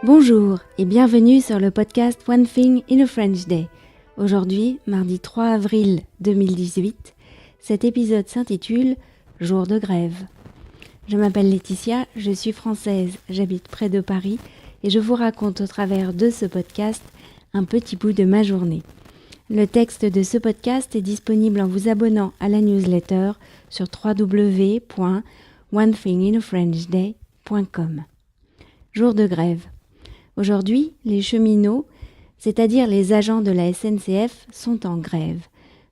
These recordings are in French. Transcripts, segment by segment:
Bonjour et bienvenue sur le podcast One Thing in a French Day. Aujourd'hui, mardi 3 avril 2018, cet épisode s'intitule « Jour de grève ». Je m'appelle Laetitia, je suis française, j'habite près de Paris et je vous raconte au travers de ce podcast un petit bout de ma journée. Le texte de ce podcast est disponible en vous abonnant à la newsletter sur www.onethinginafrenchday.com. Jour de grève. Aujourd'hui, les cheminots, c'est-à-dire les agents de la SNCF, sont en grève.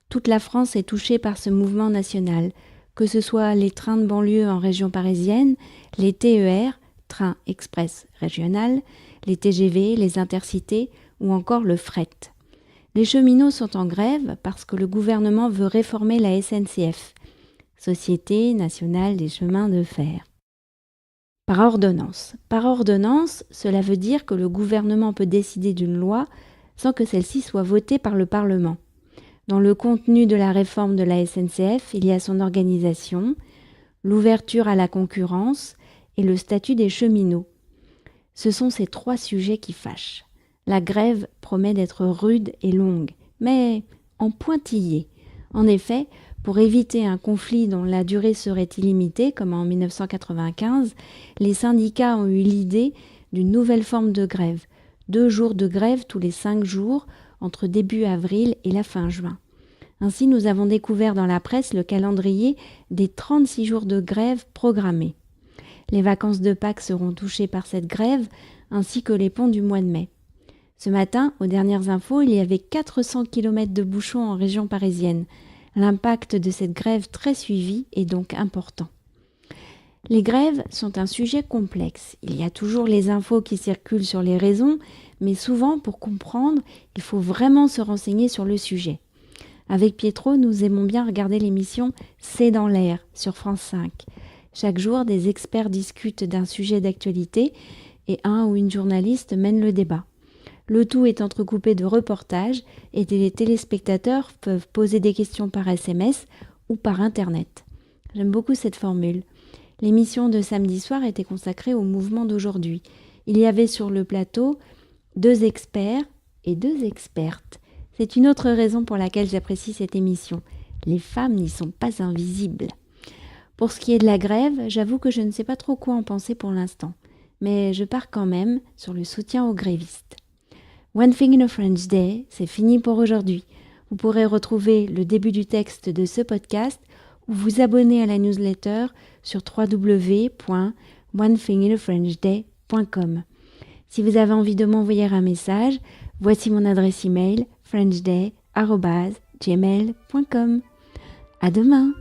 Toute la France est touchée par ce mouvement national, que ce soit les trains de banlieue en région parisienne, les TER, trains express régional, les TGV, les intercités ou encore le fret. Les cheminots sont en grève parce que le gouvernement veut réformer la SNCF, Société nationale des chemins de fer. Par ordonnance. Par ordonnance, cela veut dire que le gouvernement peut décider d'une loi sans que celle-ci soit votée par le Parlement. Dans le contenu de la réforme de la SNCF, il y a son organisation, l'ouverture à la concurrence et le statut des cheminots. Ce sont ces trois sujets qui fâchent. La grève promet d'être rude et longue, mais en pointillé. En effet, pour éviter un conflit dont la durée serait illimitée, comme en 1995, les syndicats ont eu l'idée d'une nouvelle forme de grève. 2 jours de grève tous les 5 jours, entre début avril et la fin juin. Ainsi, nous avons découvert dans la presse le calendrier des 36 jours de grève programmés. Les vacances de Pâques seront touchées par cette grève, ainsi que les ponts du mois de mai. Ce matin, aux dernières infos, il y avait 400 km de bouchons en région parisienne. L'impact de cette grève très suivie est donc important. Les grèves sont un sujet complexe. Il y a toujours les infos qui circulent sur les raisons, mais souvent, pour comprendre, il faut vraiment se renseigner sur le sujet. Avec Pietro, nous aimons bien regarder l'émission « C'est dans l'air » sur France 5. Chaque jour, des experts discutent d'un sujet d'actualité et un ou une journaliste mène le débat. Le tout est entrecoupé de reportages et les téléspectateurs peuvent poser des questions par SMS ou par Internet. J'aime beaucoup cette formule. L'émission de samedi soir était consacrée au mouvement d'aujourd'hui. Il y avait sur le plateau 2 experts et 2 expertes. C'est une autre raison pour laquelle j'apprécie cette émission. Les femmes n'y sont pas invisibles. Pour ce qui est de la grève, j'avoue que je ne sais pas trop quoi en penser pour l'instant. Mais je pars quand même sur le soutien aux grévistes. One Thing in a French Day, c'est fini pour aujourd'hui. Vous pourrez retrouver le début du texte de ce podcast ou vous abonner à la newsletter sur www.onethinginafrenchday.com. Si vous avez envie de m'envoyer un message, voici mon adresse email frenchday@gmail.com. À demain!